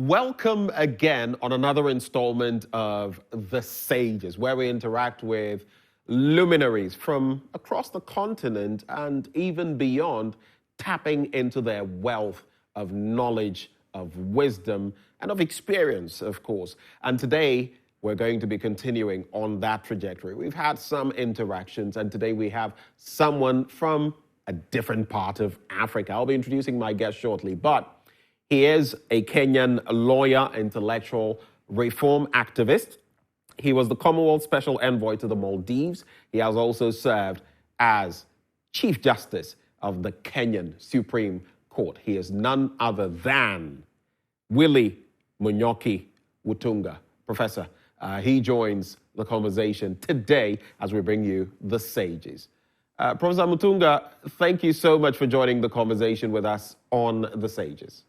welcome again on another installment of The Sages, where we interact with luminaries from across the continent and even beyond, tapping into their wealth of knowledge, of wisdom, and of experience, of course. And today, we're going to be continuing on that trajectory. We've had some interactions, and today we have someone from a different part of Africa. I'll be introducing my guest shortly, but he is a Kenyan lawyer, intellectual, reform activist. He was the Commonwealth Special Envoy to the Maldives. He has also served as Chief Justice of the Kenyan Supreme Court. He is none other than Willy Mutunga. Professor, he joins the conversation today as we bring you The Sages. Professor Mutunga, thank you so much for joining the conversation with us on The Sages.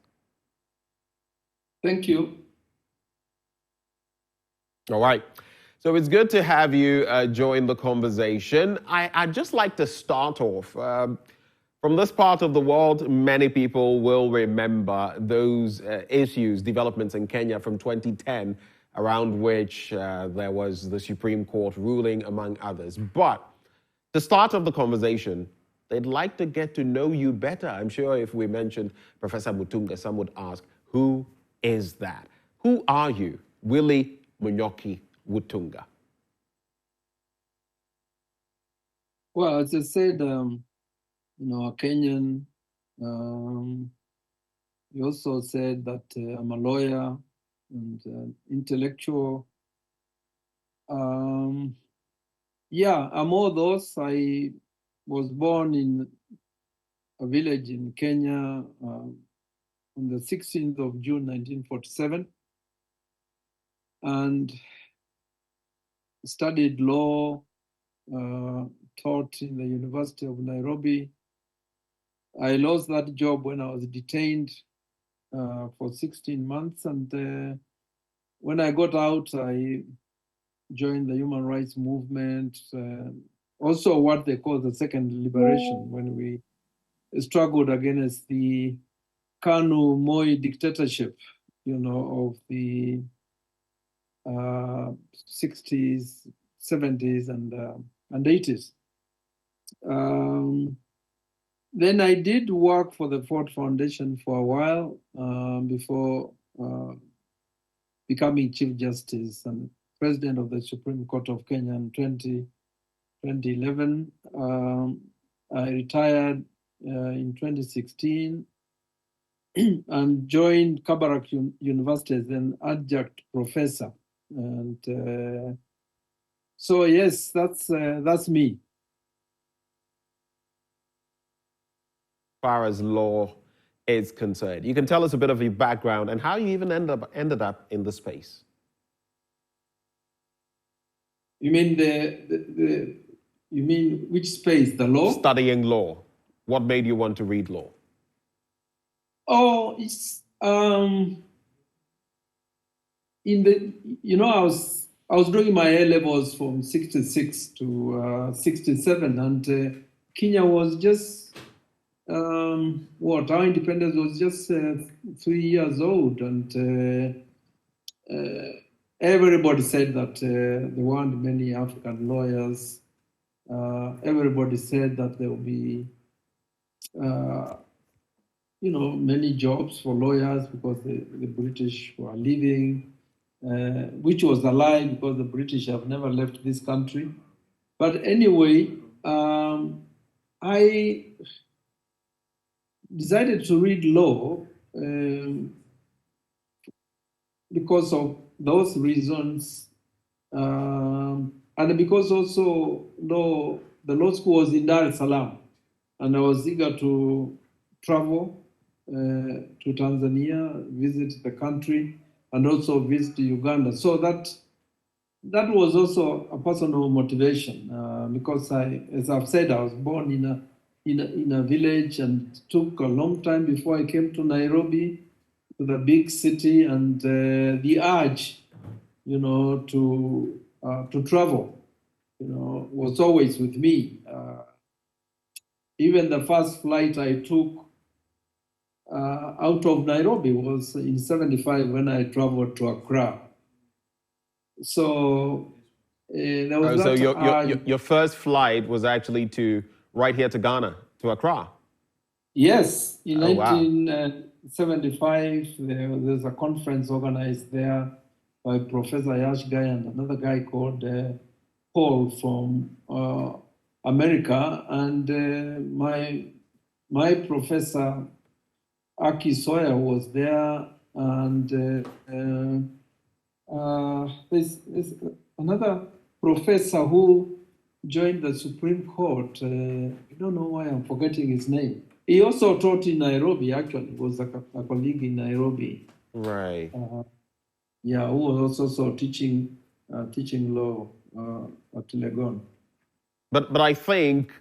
Thank you. All right. So it's good to have you join the conversation. I'd just like to start off. From this part of the world, many people will remember those issues, developments in Kenya from 2010, around which there was the Supreme Court ruling, among others. But to start off the conversation, they'd like to get to know you better. I'm sure if we mentioned Professor Mutunga, some would ask, who is that? Who are you, Willy Mutunga? Well, as I said, a Kenyan. You also said that I'm a lawyer and intellectual. I'm all those. I was born in a village in Kenya on the 16th of June, 1947, and studied law, taught in the University of Nairobi. I lost that job when I was detained for 16 months, and when I got out, I joined the human rights movement, also what they call the second liberation, when we struggled against the Kanu Moi dictatorship, of the 60s, 70s, and 80s. Then I did work for the Ford Foundation for a while before becoming Chief Justice and President of the Supreme Court of Kenya in 2011. I retired in 2016 and joined Kabarak University as an adjunct professor. And so, yes, that's me. As far as law is concerned, you can tell us a bit of your background and how you even ended up in the space. You mean you mean which space? The law? Studying law. What made you want to read law? Oh, it's I was doing my A levels from 66 to 67, and Kenya was just our independence was just 3 years old, and everybody said that there weren't many African lawyers. Everybody said that there will be many jobs for lawyers because the British were leaving, which was a lie because the British have never left this country. But anyway, I decided to read law because of those reasons, and because also the law school was in Dar es Salaam, and I was eager to travel to Tanzania, visit the country, and also visit Uganda. So that was also a personal motivation because as I've said, I was born in a village, and it took a long time before I came to Nairobi, to the big city, and the urge, to travel, was always with me. Even the first flight I took out of Nairobi was in 75 when I traveled to Accra. So there was so that. your first flight was actually to right here to Ghana, to Accra? Yes, in Oh, wow. 1975, there's a conference organized there by Professor Yash Guy and another guy called Paul from America. And my professor, Aki Sawyer, was there. And there's another professor who joined the Supreme Court. I don't know why I'm forgetting his name. He also taught in Nairobi, actually. He was a colleague in Nairobi. Right. Yeah, who was also teaching law at Legon. But I think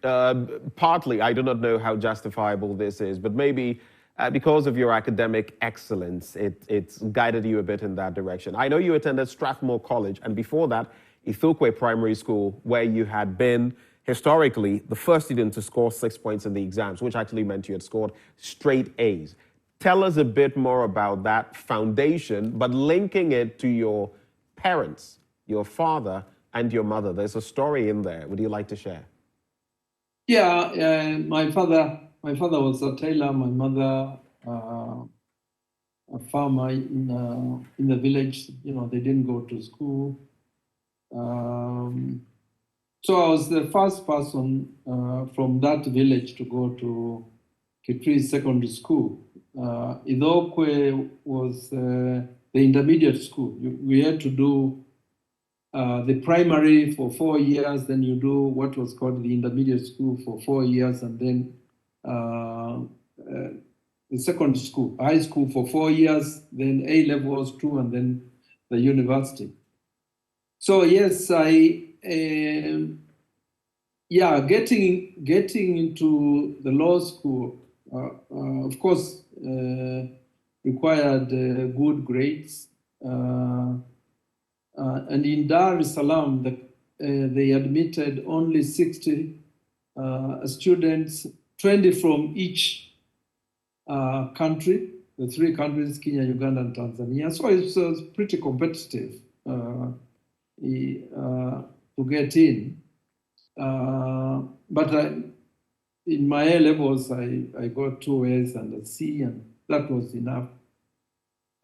partly, I do not know how justifiable this is, but maybe because of your academic excellence, it's guided you a bit in that direction. I know you attended Strathmore College, and before that, Ethukwe Primary School, where you had been historically the first student to score 6 points in the exams, which actually meant you had scored straight A's. Tell us a bit more about that foundation, but linking it to your parents, your father and your mother. There's a story in there. Would you like to share? Yeah, my father was a tailor. My mother, a farmer in the village. You know, they didn't go to school. So I was the first person from that village to go to Kitui Secondary School. Ithokwe was the intermediate school. We had to do the primary for 4 years, then you do what was called the intermediate school for 4 years, and then the secondary school, high school for 4 years, then A levels 2, and then the university. So yes, getting into the law school, of course, required good grades. And in Dar es Salaam, they admitted only 60 students, 20 from each country, the 3 countries, Kenya, Uganda, and Tanzania. So it was pretty competitive to get in. But in my A levels, I got 2 A's and a C, and that was enough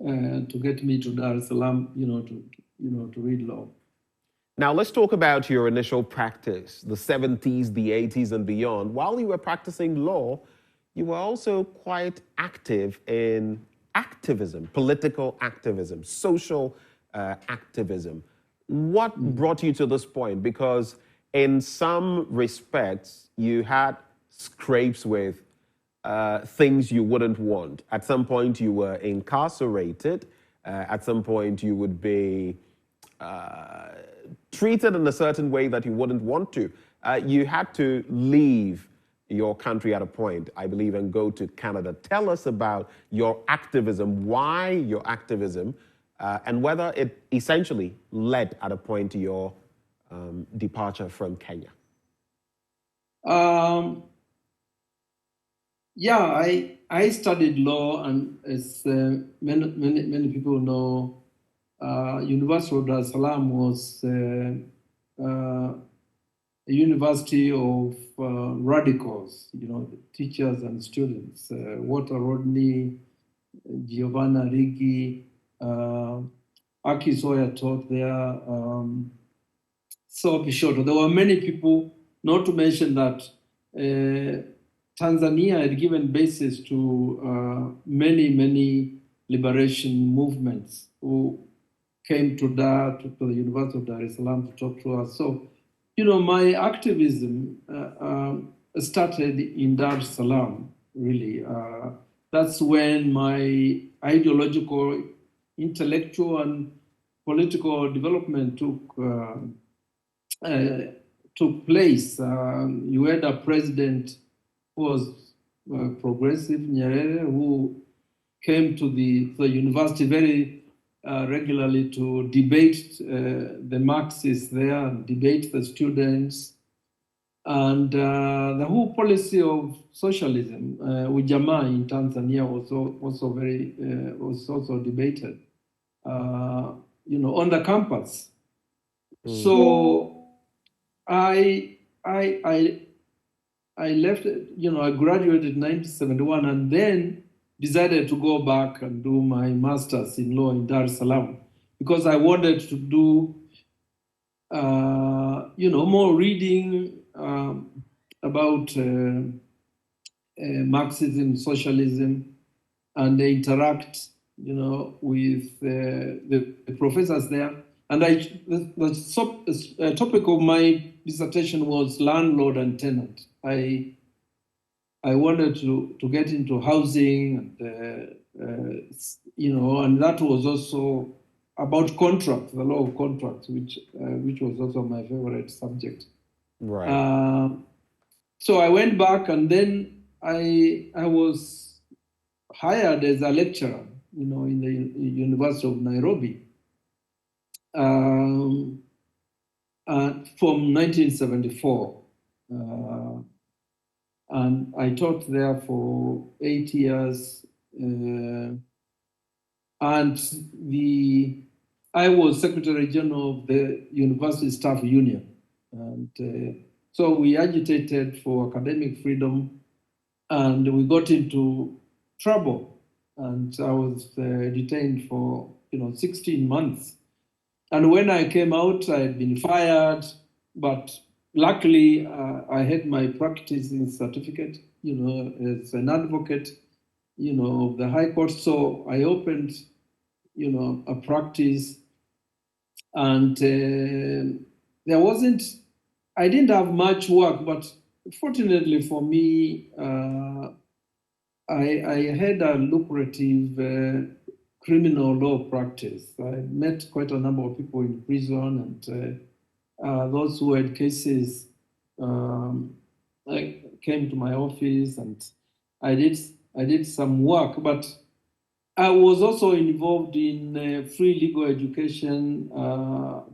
to get me to Dar es Salaam, to read law. Now, let's talk about your initial practice, the 70s, the 80s, and beyond. While you were practicing law, you were also quite active in activism, political activism, social activism. What brought you to this point? Because in some respects, you had scrapes with things you wouldn't want. At some point, you were incarcerated. At some point, you would be treated in a certain way that you wouldn't want to. You had to leave your country at a point, I believe, and go to Canada. Tell us about your activism, why your activism, and whether it essentially led at a point to your departure from Kenya. I studied law, and as many people know, University of Dar es Salaam was a university of radicals, teachers and students. Walter Rodney, Giovanna Riggi, Aki Sawyer taught there. So Bishoto. There were many people, not to mention that Tanzania had given basis to many liberation movements who came to the University of Dar es Salaam to talk to us. So, my activism started in Dar es Salaam, really. That's when my ideological, intellectual, and political development took place. You had a president who was progressive, Nyerere, who came to the university very regularly to debate the Marxists there, debate the students. And the whole policy of socialism, ujamaa in Tanzania was also debated, on the campus. So I left, I graduated in 1971 and then decided to go back and do my master's in law in Dar es Salaam because I wanted to do, more reading about Marxism, socialism, and interact, with the professors there. And the topic of my dissertation was landlord and tenant. I wanted to get into housing, and that was also about contracts, the law of contracts, which was also my favorite subject. Right. So I went back, and then I was hired as a lecturer, in the University of Nairobi from 1974. And I taught there for 8 years. And I was Secretary General of the University Staff Union. And so we agitated for academic freedom, and we got into trouble. And I was detained for 16 months. And when I came out, I had been fired, but luckily I had my practicing certificate, as an advocate, of the High Court. So I opened, a practice, and I didn't have much work, but fortunately for me, I had a lucrative criminal law practice. I met quite a number of people in prison, and those who had cases came to my office, and I did some work. But I was also involved in free legal education,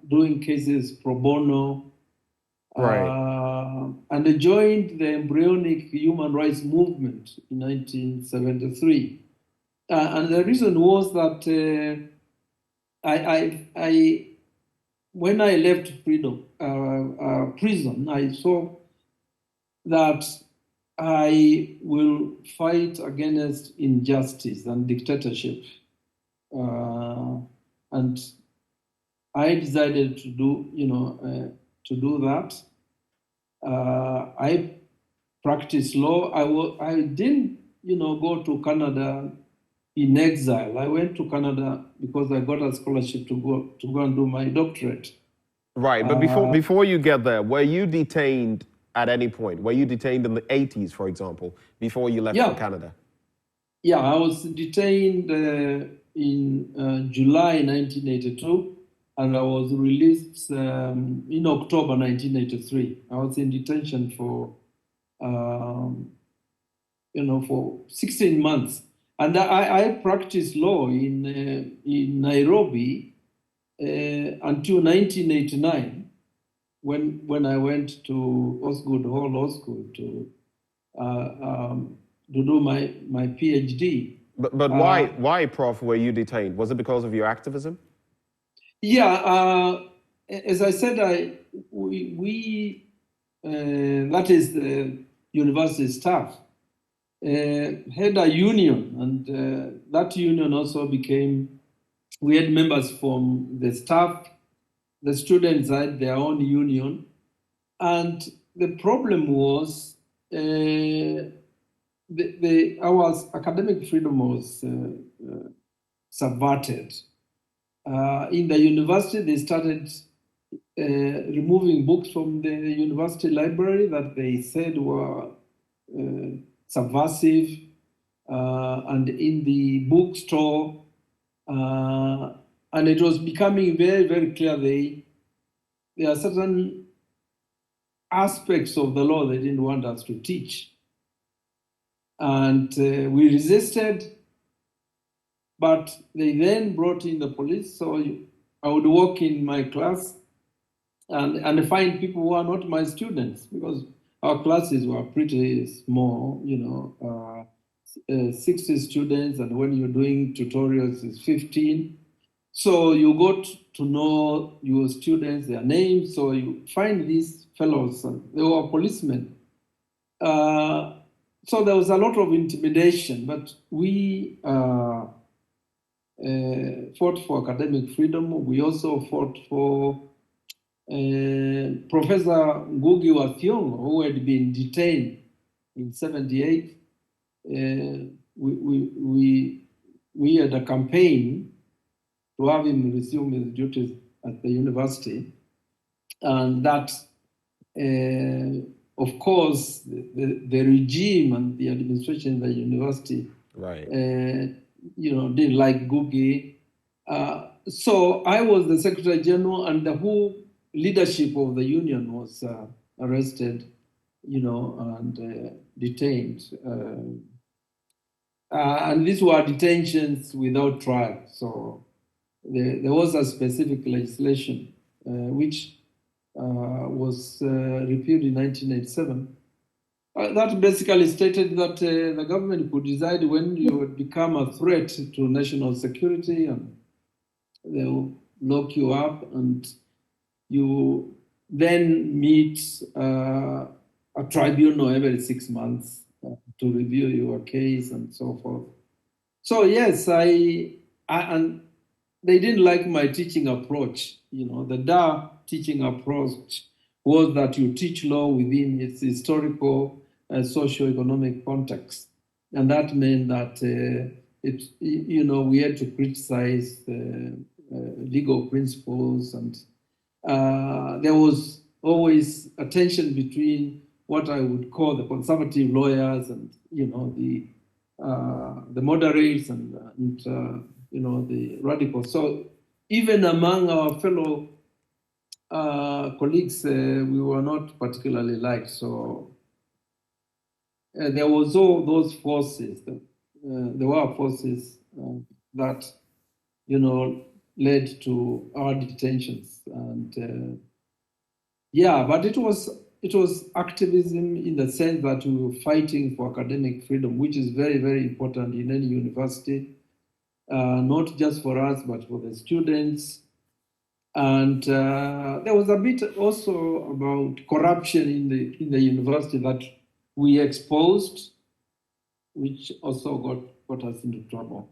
doing cases pro bono. Right. And I joined the embryonic human rights movement in 1973. And the reason was that when I left prison, I saw that I will fight against injustice and dictatorship. And I decided to do that. I practiced law. I didn't, go to Canada in exile. I went to Canada because I got a scholarship to go and do my doctorate. Right, but before you get there, were you detained at any point? Were you detained in the 80s, for example, before you left for Canada? Yeah, I was detained in July 1982, and I was released in October 1983. I was in detention for 16 months. And I practiced law in Nairobi until 1989, when I went to Osgoode Hall Law School to do my PhD. But why, Prof, were you detained? Was it because of your activism? Yeah, as I said, we that is the university staff, had a union, and that union also we had members from the staff, the students had their own union, and the problem was our academic freedom was subverted. In the university, they started removing books from the university library that they said were subversive, and in the bookstore, and it was becoming very, very clear there are certain aspects of the law they didn't want us to teach. And we resisted, but they then brought in the police. So I would walk in my class, and find people who are not my students, because our classes were pretty small, 60 students, and when you're doing tutorials, it's 15. So you got to know your students, their names. So you find these fellows, they were policemen. So there was a lot of intimidation, but we fought for academic freedom. We also fought for Professor Ngugi wa Thiong'o, who had been detained in 78. We had a campaign to have him resume his duties at the university, and that, of course, the regime and the administration in the university, right, didn't like Ngugi. So I was the Secretary General, and the whole leadership of the union was arrested, and detained. And these were detentions without trial. So there was a specific legislation which was repealed in 1987. That basically stated that the government could decide when you would become a threat to national security, and they'll lock you up, and you then meet a tribunal every 6 months to review your case and so forth. So yes, and they didn't like my teaching approach. The DA teaching approach was that you teach law within its historical and socio-economic context, and that meant that we had to criticize legal principles, and there was always a tension between what I would call the conservative lawyers and the moderates and the radicals. So even among our fellow colleagues, we were not particularly liked. So there was all those forces. There were forces that led to our detentions, and but it was activism in the sense that we were fighting for academic freedom, which is very, very important in any university, not just for us, but for the students. And there was a bit also about corruption in the university that we exposed, which also got us into trouble.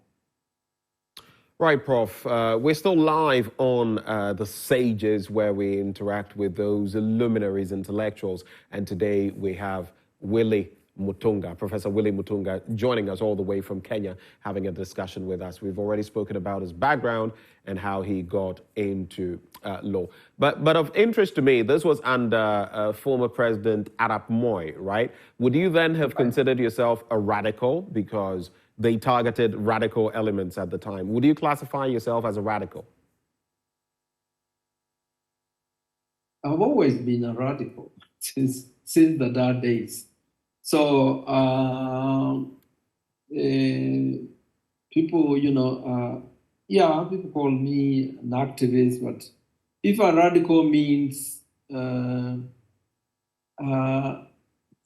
Right, Prof. We're still live on The Sages, where we interact with those luminaries, intellectuals. And today we have Willy Mutunga, Professor Willy Mutunga, joining us all the way from Kenya, having a discussion with us. We've already spoken about his background and how he got into law. But of interest to me, this was under former President Arap Moi, right? Would you then have considered yourself a radical because they targeted radical elements at the time? Would you classify yourself as a radical? I've always been a radical since the dark days. So people, people call me an activist, but if a radical means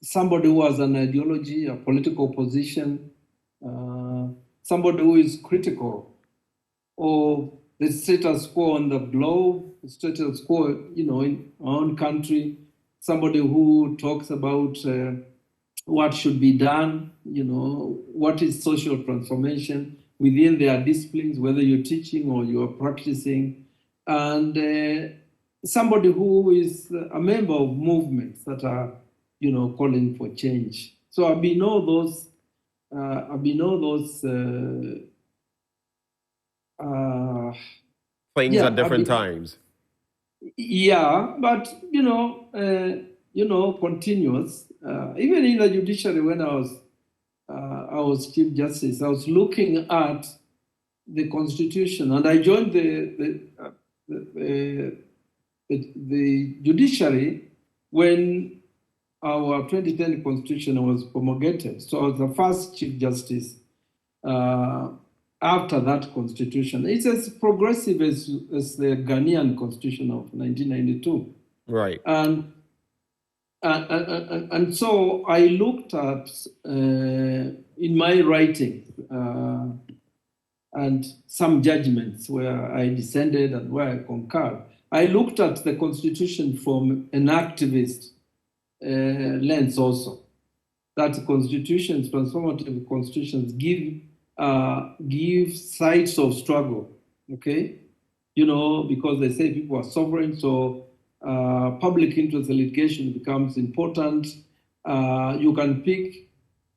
somebody who has an ideology, a political position, somebody who is critical of the status quo on the globe, the status quo, in our own country, somebody who talks about what should be done, what is social transformation within their disciplines, whether you're teaching or you're practicing, and somebody who is a member of movements that are, calling for change. So I've been all those things at different times. Yeah, but continuous. Even in the judiciary, when I was Chief Justice, I was looking at the Constitution, and I joined the judiciary when our 2010 Constitution was promulgated. So I was the first Chief Justice after that constitution. It's as progressive as the Ghanaian constitution of 1992. Right. And so I looked at, in my writing, and some judgments where I dissented and where I concurred, I looked at the constitution from an activist lens also. That constitutions, transformative constitutions, give sides of struggle, okay? Because they say people are sovereign, so public interest litigation becomes important. You can pick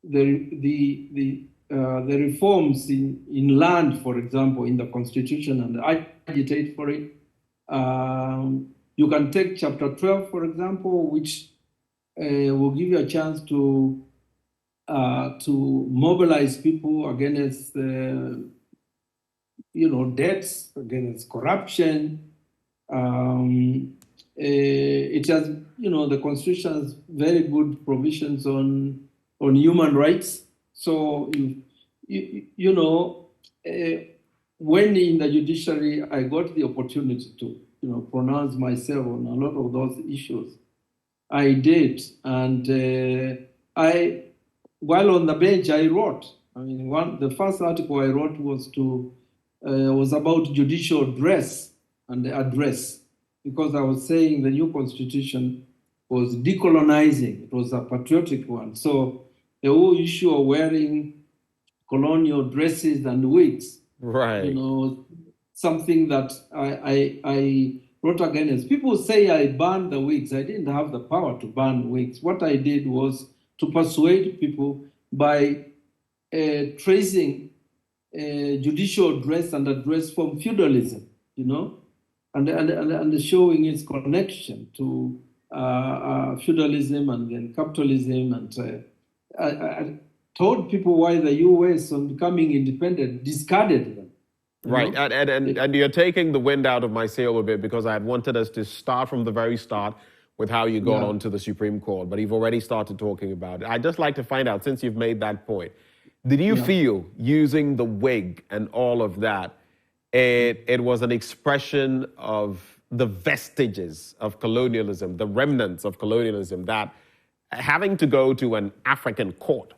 the reforms in land, for example, in the constitution and agitate for it. You can take chapter 12, for example, which will give you a chance to mobilize people against, debts, against corruption. It has, the Constitution has very good provisions on human rights. So, when in the judiciary, I got the opportunity to, pronounce myself on a lot of those issues. I did, and while on the bench, I wrote. The first article I wrote was about judicial address and the address, because I was saying the new constitution was decolonizing. It was a patriotic one. So the whole issue of wearing colonial dresses and wigs, right? Something that I wrote against. People say I banned the wigs. I didn't have the power to ban wigs. What I did was to persuade people by tracing judicial address and address from feudalism, and showing its connection to feudalism and then capitalism. And I told people why the U.S. on becoming independent discarded them. Right, and you're taking the wind out of my sail a bit, because I had wanted us to start from the very start with how you got onto the Supreme Court, but you've already started talking about it. I'd just like to find out, since you've made that point, did you feel using the wig and all of that, it was an expression of the vestiges of colonialism, the remnants of colonialism, that having to go to an African court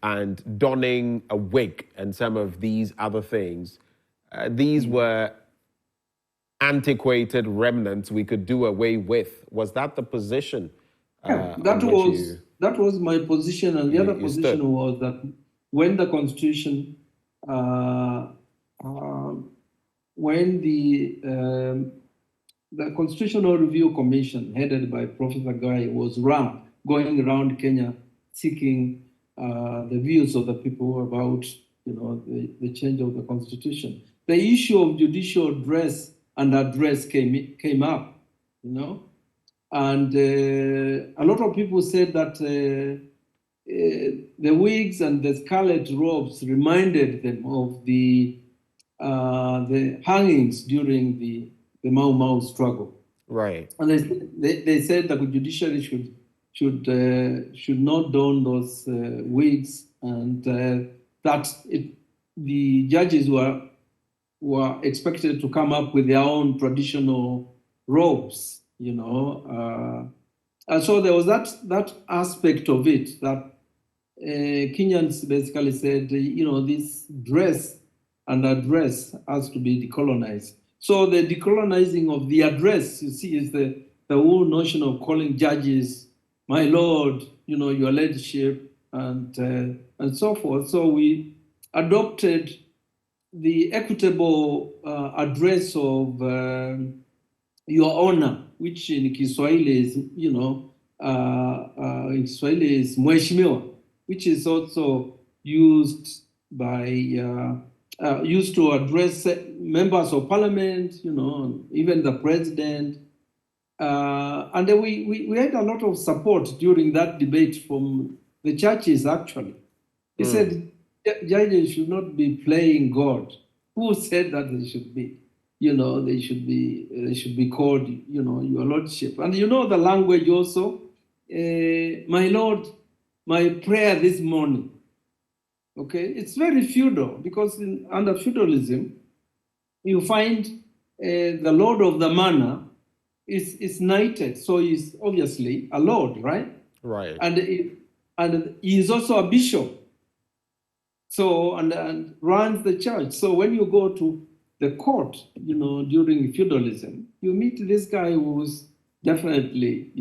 and donning a wig and some of these other things, these were antiquated remnants we could do away with? Was that the position? That was my position, and the other position was that when the Constitution, when the Constitutional Review Commission, headed by Professor Guy, was going around Kenya seeking the views of the people about the change of the Constitution, the issue of judicial address and address came up, and a lot of people said that the wigs and the scarlet robes reminded them of the hangings during the Mau Mau struggle. Right. And they said that the judiciary should not don those wigs, and that the judges were expected to come up with their own traditional robes, and so there was that aspect of it that Kenyans basically said, this dress and address has to be decolonized. So the decolonizing of the address, you see, is the whole notion of calling judges, my lord, your ladyship, and so forth. So we adopted the equitable address of your honor, which in Kiswahili is, in Kiswahili is mheshimiwa, which is also used used to address members of parliament, even the president. And then we had a lot of support during that debate from the churches, actually. They said, judges should not be playing God. Who said that they should be? They should be called, your lordship. And the language also, my lord, my prayer this morning Okay, it's very feudal because under feudalism, you find the lord of the manor is knighted, so he's obviously a lord, right? Right. And he is also a bishop, so and runs the church. So when you go to the court, during feudalism, you meet this guy who's definitely,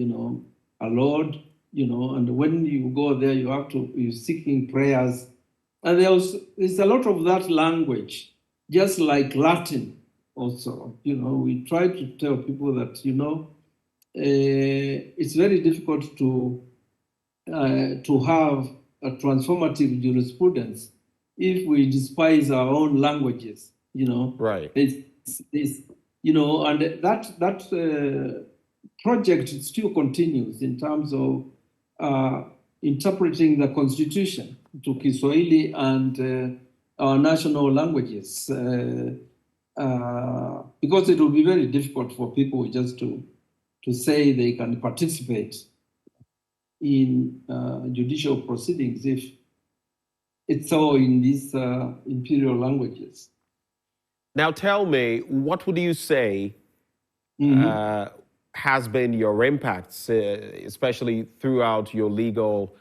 a lord, and when you go there, you're seeking prayers. And there's a lot of that language, just like Latin also. We try to tell people that, it's very difficult to have a transformative jurisprudence if we despise our own languages. Right. And that project still continues in terms of interpreting the Constitution to Kiswahili and our national languages, because it will be very difficult for people just to say they can participate in judicial proceedings if it's all in these imperial languages. Now tell me, what would you say has been your impacts, especially throughout your legal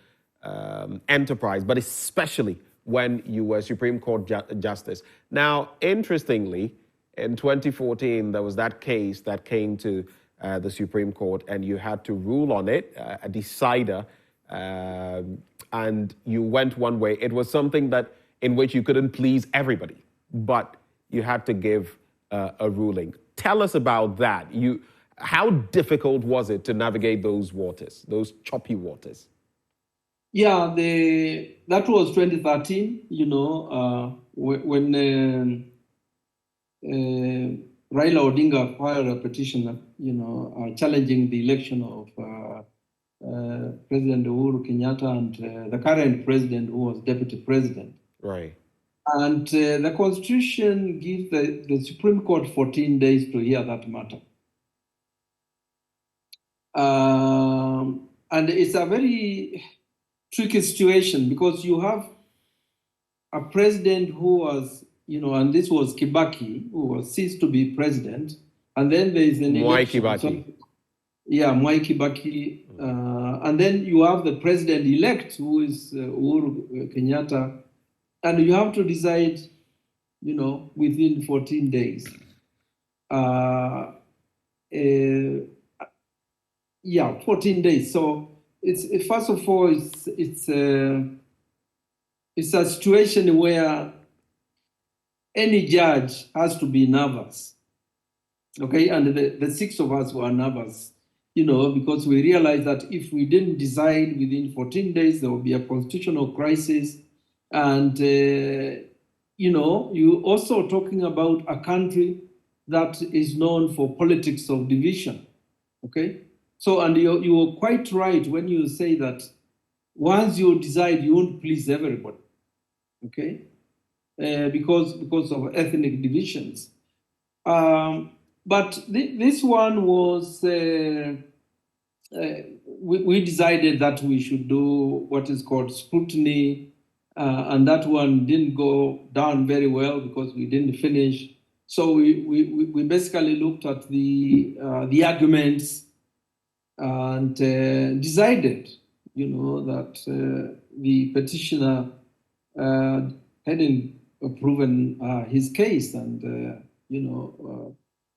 enterprise, but especially when you were Supreme Court Justice? Now, interestingly, in 2014, there was that case that came to the Supreme Court, and you had to rule on it, a decider, and you went one way. It was something in which you couldn't please everybody, but you had to give a ruling. Tell us about that. How difficult was it to navigate those waters, those choppy waters? Yeah, that was 2013. When Raila Odinga filed a petition, challenging the election of President Uhuru Kenyatta and the current president, who was deputy president. Right. And the Constitution gives the Supreme Court 14 days to hear that matter. And it's a very tricky situation because you have a president who was, and this was Kibaki, who was ceased to be president, and then there is an election. Kibaki. So, Mwai Kibaki. And then you have the president-elect, who is Uhuru Kenyatta, and you have to decide, within 14 days. 14 days. So it's first of all, it's a situation where any judge has to be nervous. Okay, and the six of us were nervous, because we realized that if we didn't decide within 14 days, there will be a constitutional crisis. And, you're also talking about a country that is known for politics of division. Okay, so, and you were quite right when you say that once you decide, you won't please everybody. Okay, because of ethnic divisions. But this one was, we decided that we should do what is called scrutiny, and that one didn't go down very well because we didn't finish. So we basically looked at the arguments and decided, that the petitioner hadn't proven his case, and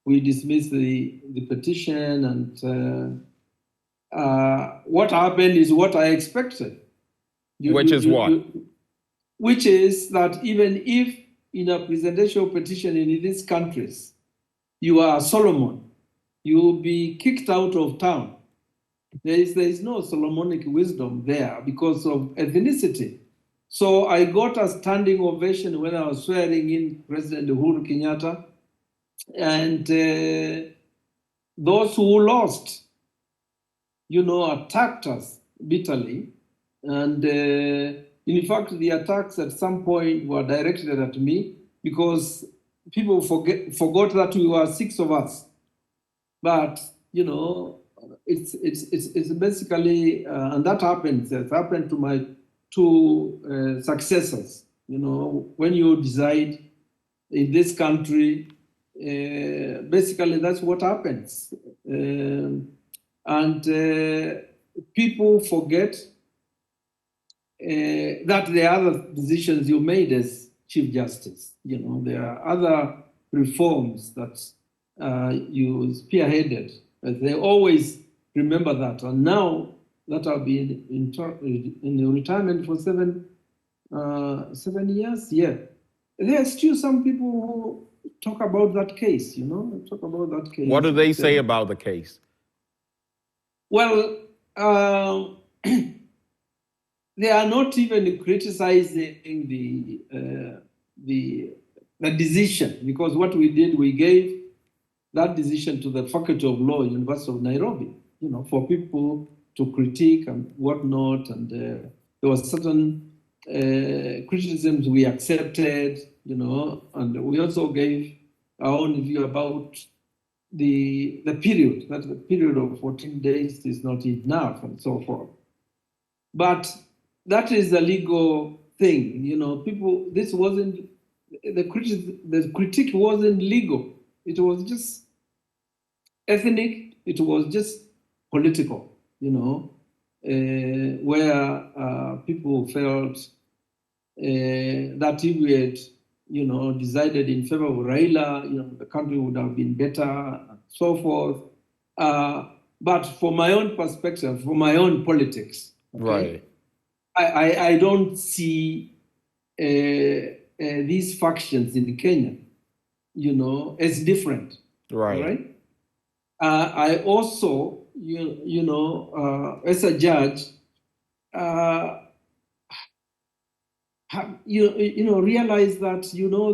we dismissed the petition, and what happened is what I expected. Which is that even if in a presidential petition in these countries, you are Solomon, you will be kicked out of town. There is no Solomonic wisdom there because of ethnicity. So I got a standing ovation when I was swearing in President Uhuru Kenyatta. And those who lost, attacked us bitterly. And in fact, the attacks at some point were directed at me because people forgot that we were six of us. But, it's basically, and that happens. It happened to my two successors. When you decide in this country, basically that's what happens. And people forget that there are other decisions you made as Chief Justice. There are other reforms that you spearheaded. They always remember that. And now that I've been in retirement for 7 years, there are still some people who talk about that case, talk about that case. What do they say about the case? Well, they are not even criticizing the decision, because what we did, we gave that decision to the Faculty of Law, University of Nairobi, for people to critique and whatnot. And there was certain criticisms we accepted, and we also gave our own view about the period, that the period of 14 days is not enough and so forth. But that is a legal thing, people, this wasn't, the critique wasn't legal. It was just ethnic, it was just political, where people felt that if we had, decided in favor of Raila, the country would have been better, and so forth. But from my own perspective, for my own politics, right, I don't see these factions in Kenya, as different. Right. Right. I also, as a judge, realize that,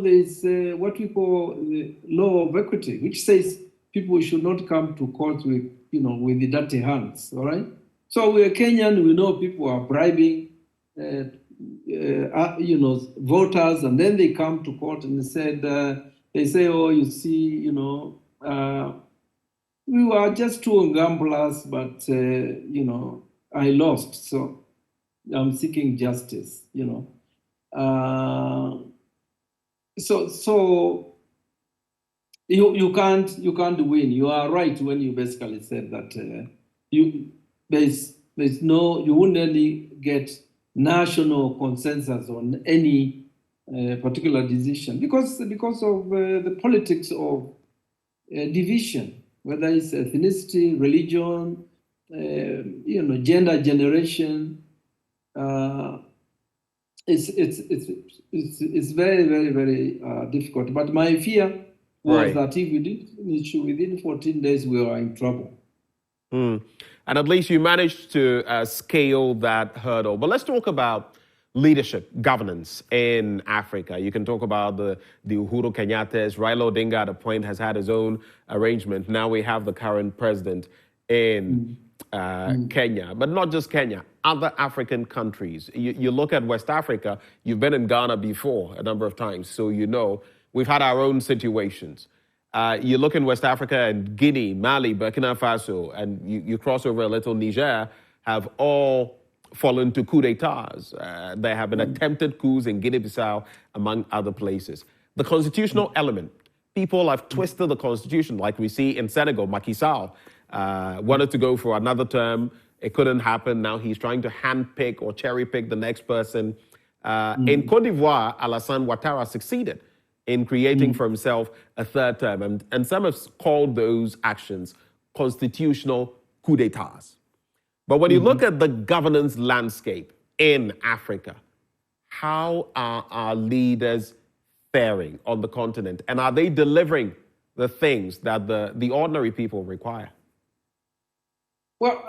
there's what we call the law of equity, which says people should not come to court with, with the dirty hands, all right? So we're Kenyan, we know people are bribing, voters, and then they come to court and they say, oh, you see, we were just two gamblers, but, I lost, so I'm seeking justice, So you can't win. You are right when you basically said that there's no, you wouldn't really get national consensus on any particular decision because of the politics of division, whether it's ethnicity, religion, gender, generation. It's very, very, very difficult. But my fear was that if we did finish within 14 days, we were in trouble. And at least you managed to scale that hurdle. But let's talk about leadership, governance in Africa. You can talk about the Uhuru Kenyatta's. Raila Odinga at a point has had his own arrangement. Now we have the current president in Kenya, but not just Kenya, other African countries. You look at West Africa, you've been in Ghana before a number of times, so we've had our own situations. You look in West Africa and Guinea, Mali, Burkina Faso, and you cross over a little, Niger, have all fallen to coup d'etats. There have been attempted coups in Guinea-Bissau, among other places. The constitutional element, people have twisted the constitution, like we see in Senegal. Macky Sall wanted to go for another term. It couldn't happen. Now he's trying to handpick or cherry-pick the next person. In Côte d'Ivoire, Alassane Ouattara succeeded in creating for himself a third term. And some have called those actions constitutional coup d'etats. But when you look at the governance landscape in Africa, how are our leaders faring on the continent? And are they delivering the things that the ordinary people require? Well,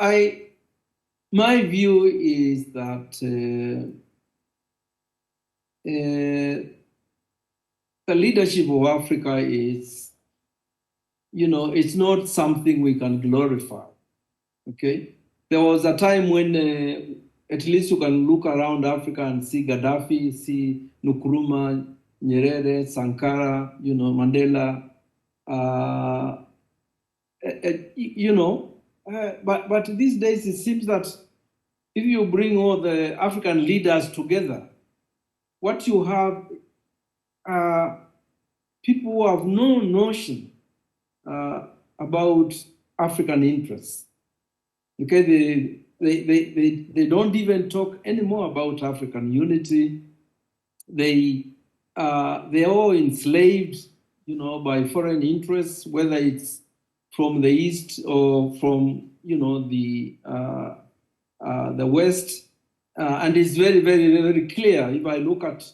my view is that the leadership of Africa is, it's not something we can glorify, okay? There was a time when at least you can look around Africa and see Gaddafi, see Nkrumah, Nyerere, Sankara, Mandela, but these days it seems that if you bring all the African leaders together, what you have are people who have no notion about African interests. Okay, they don't even talk anymore about African unity. They're all enslaved, by foreign interests, whether it's from the East or from, the West. And it's very, very, very clear if I look at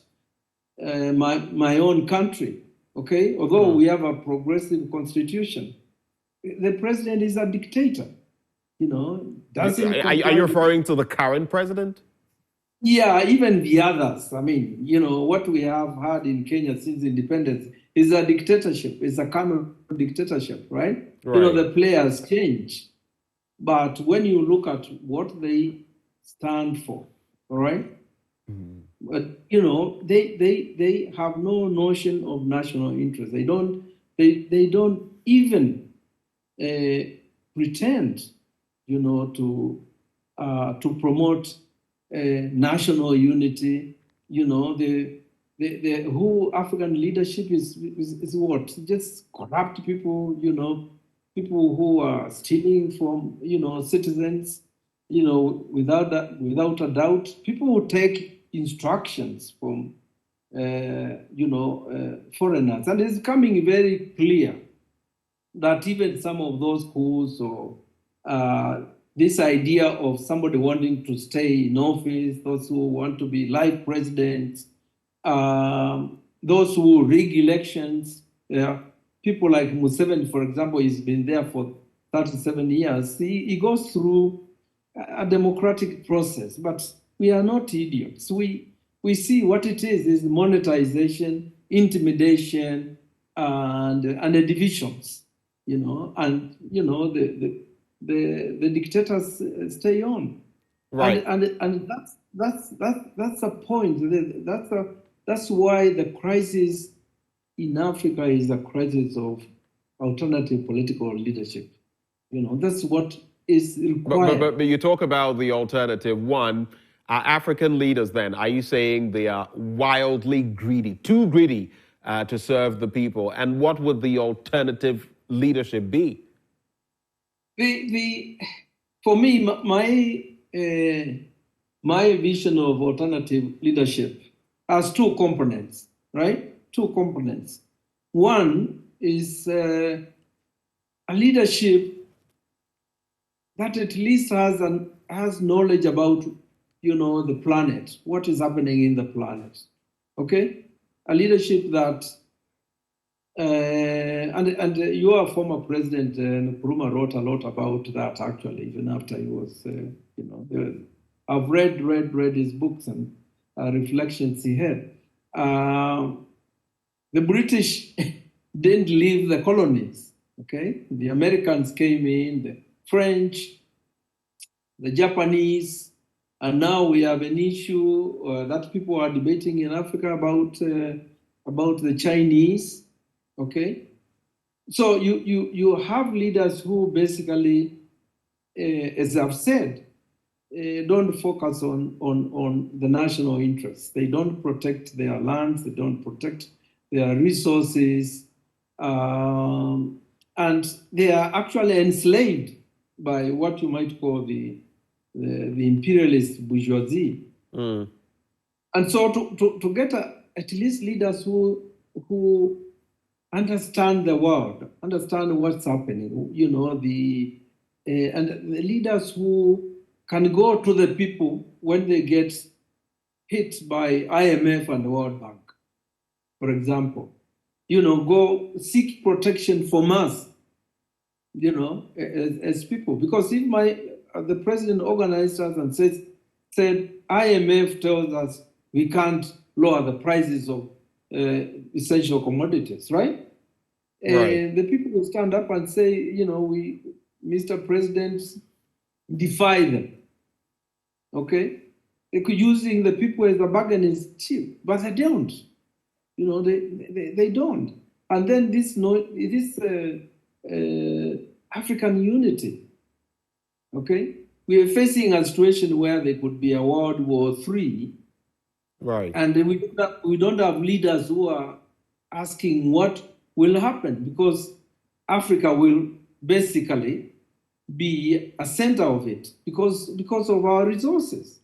my own country, okay? Although we have a progressive constitution, the president is a dictator, doesn't Are you referring to the current president? Yeah, even the others. I mean, what we have had in Kenya since independence is a dictatorship. It's a kind of dictatorship, right? The players change. But when you look at what they stand for, all right? Mm-hmm. But, they have no notion of national interest. They don't even pretend, to promote national unity. The whole African leadership is what? Just corrupt people, people who are stealing from, citizens, without a doubt. People who take instructions from, foreigners. And it's becoming very clear that even some of those coups or this idea of somebody wanting to stay in office, those who want to be life presidents, those who rig elections, people like Museveni, for example, he's been there for 37 years. He goes through a democratic process, but we are not idiots. We see what it is monetization, intimidation, and the divisions, and the dictators stay on, right? And that's a point. That's why the crisis in Africa is a crisis of alternative political leadership. That's what is required. But you talk about the alternative. One, are African leaders then, are you saying they are wildly greedy, too greedy to serve the people? And what would the alternative leadership be? For me, my vision of alternative leadership has two components, right? Two components. One is a leadership that at least has knowledge about, the planet, what is happening in the planet, okay? A leadership that, and your former president, Nkrumah, wrote a lot about that, actually, even after he was, I've read his books and reflections he had. The British didn't leave the colonies, okay? The Americans came in, the French, the Japanese, and now we have an issue that people are debating in Africa about the Chinese, okay? So you have leaders who basically, as I've said, don't focus on the national interests. They don't protect their lands. They don't protect their resources, and they are actually enslaved by what you might call the imperialist bourgeoisie. Mm. And so to get at least leaders who understand the world, understand what's happening, and the leaders who can go to the people when they get hit by IMF and the World Bank, for example, go seek protection from us, as people. Because if the president organized us and said IMF tells us we can't lower the prices of essential commodities, right? And the people will stand up and say, Mr. President, defy them. Okay? Using the people as a bargain is cheap, but they don't. They don't. And then this African unity, okay? we are facing a situation where there could be a World War III, Right. and we don't have leaders who are asking what will happen, because Africa will basically be a center of it because of our resources.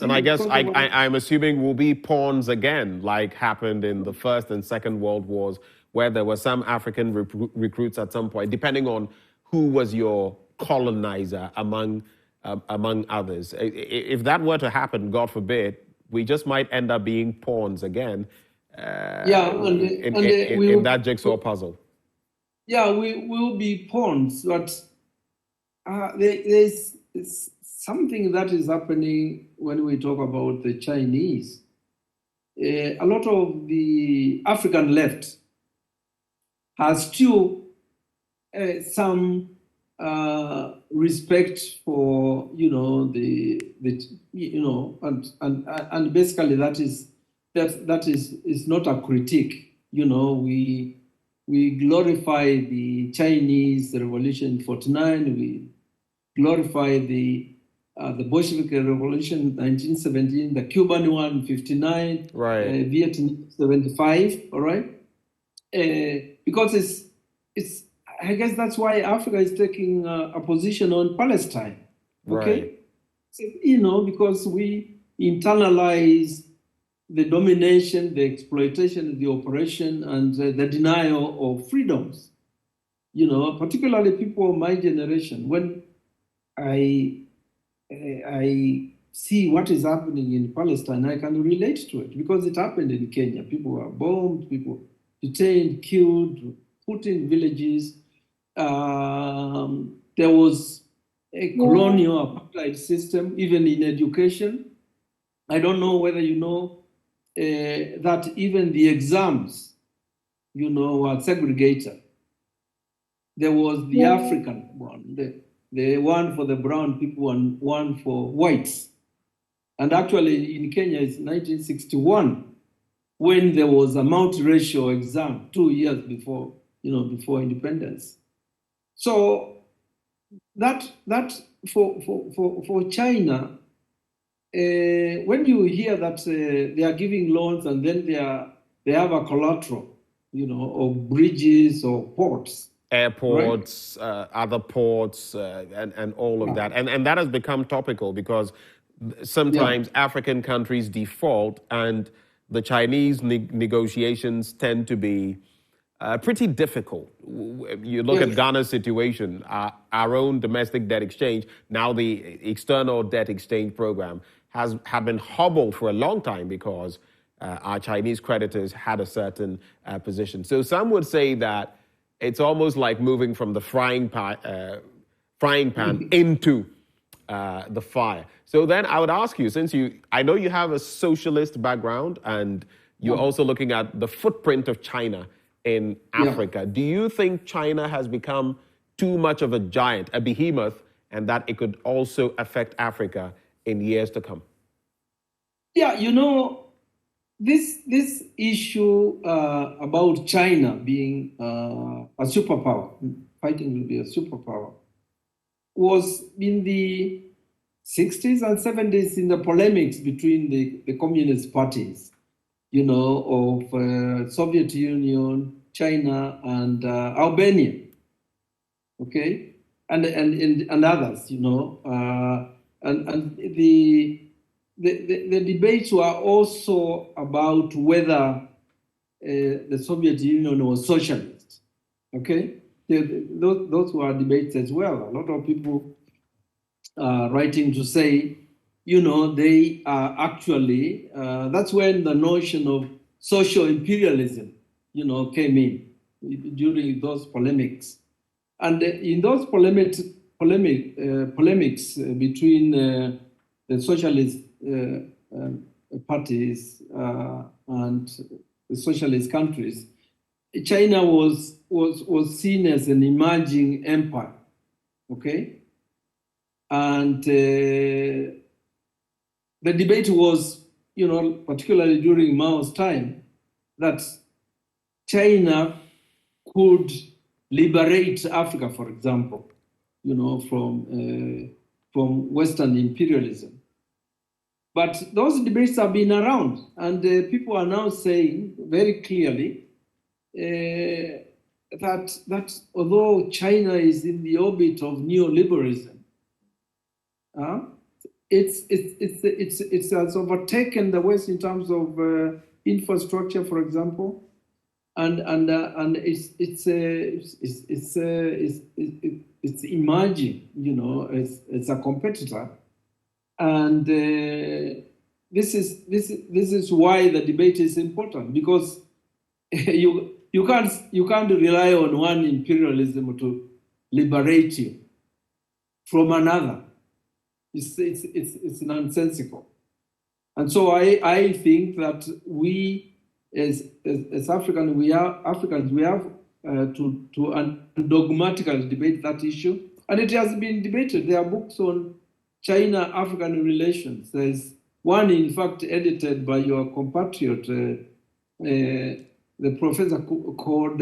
And I guess I'm assuming we'll be pawns again, like happened in the First and Second World Wars, where there were some African recruits at some point, depending on who was your colonizer among others. If that were to happen, God forbid, we just might end up being pawns again. In that jigsaw puzzle. Yeah, we will be pawns, but there's something that is happening when we talk about the Chinese. A lot of the African left has still some respect for and basically that is not a critique. We glorify the Chinese Revolution in 49. We glorify the Bolshevik Revolution 1917, the Cuban one 59, right. Vietnam 75. All right, because it's. I guess that's why Africa is taking a position on Palestine. Okay, right. So, because we internalize the domination, the exploitation, the oppression, and the denial of freedoms. Particularly people of my generation. When I see what is happening in Palestine, I can relate to it because it happened in Kenya. People were bombed, people detained, killed, put in villages. There was a colonial apartheid system, even in education. I don't know whether you know that even the exams, were segregated. There was the African one, the one for the brown people and one for whites. And actually in Kenya, it's 1961 when there was a multiracial exam 2 years before independence. So that for China, when you hear that they are giving loans and then they have a collateral, of bridges or ports, airports, right? Other ports, and all of that, and that has become topical because sometimes African countries default, and the Chinese negotiations tend to be pretty difficult. You look at Ghana's situation, our own domestic debt exchange, now the external debt exchange program have been hobbled for a long time because our Chinese creditors had a certain position. So some would say that it's almost like moving from the frying pan into the fire. So then I would ask you, since I know you have a socialist background and you're also looking at the footprint of China in Africa. Do you think China has become too much of a giant, a behemoth, and that it could also affect Africa in years to come? Yeah, this issue about China being a superpower, fighting to be a superpower, was in the 60s and 70s in the polemics between the communist parties, of Soviet Union, China, and Albania, okay, and others, and the debates were also about whether the Soviet Union was socialist, okay. Those were debates as well. A lot of people writing to say, they are actually, that's when the notion of social imperialism, came in during those polemics. And in those polemics between the socialist parties and the socialist countries, China was seen as an emerging empire, okay? And the debate was, particularly during Mao's time, that China could liberate Africa, for example, from from Western imperialism. But those debates have been around, and people are now saying very clearly that although China is in the orbit of neoliberalism, it has overtaken the West in terms of infrastructure, for example, and it's emerging, as a competitor, and this is why the debate is important, because you can't rely on one imperialism to liberate you from another. It's nonsensical. And so I think that we as Africans, we have to dogmatically debate that issue. And it has been debated. There are books on China-African relations. There's one, in fact, edited by your compatriot, the professor called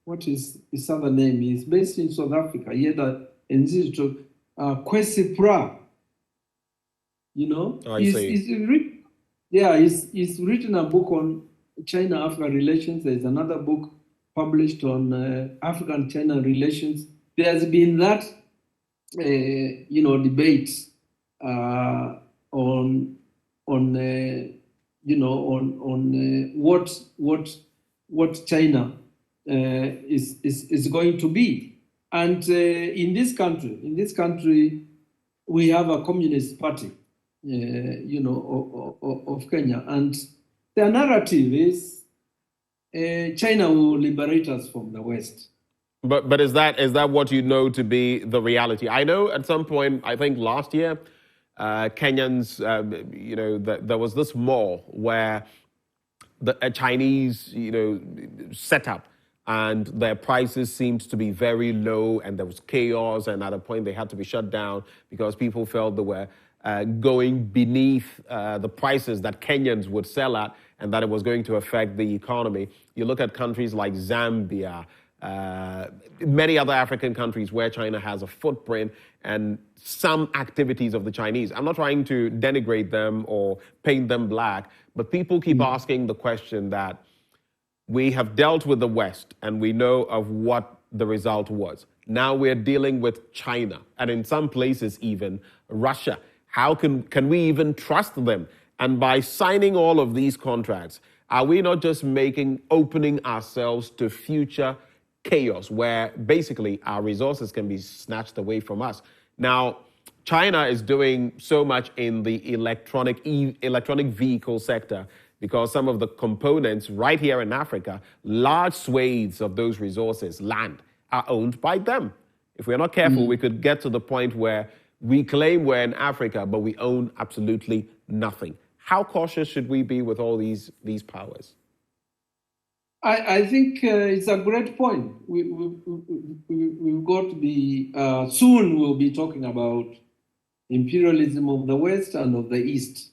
what is his other name? He's based in South Africa. He had an institute, Kwesi Pra. He's written a book on China-Africa relations. There's another book published on African-China relations. There's been that, debate on what China is going to be. And in this country, we have a communist party, of Kenya, and their narrative is China will liberate us from the West. But is that what you know to be the reality? I know at some point, I think last year, Kenyans, there was this mall where a Chinese, set up, and their prices seemed to be very low, and there was chaos, and at a point they had to be shut down because people felt they were going beneath the prices that Kenyans would sell at, and that it was going to affect the economy. You look at countries like Zambia, many other African countries where China has a footprint, and some activities of the Chinese. I'm not trying to denigrate them or paint them black, but people keep asking the question that we have dealt with the West and we know of what the result was. Now we're dealing with China, and in some places even Russia. How can we even trust them? And by signing all of these contracts, are we not just opening ourselves to future chaos where basically our resources can be snatched away from us? Now, China is doing so much in the electronic vehicle sector because some of the components right here in Africa, large swathes of those resources, land, are owned by them. If we're not careful, we could get to the point where we claim we're in Africa, but we own absolutely nothing. How cautious should we be with all these powers? I think it's a great point. We've got to be, soon we'll be talking about imperialism of the West and of the East.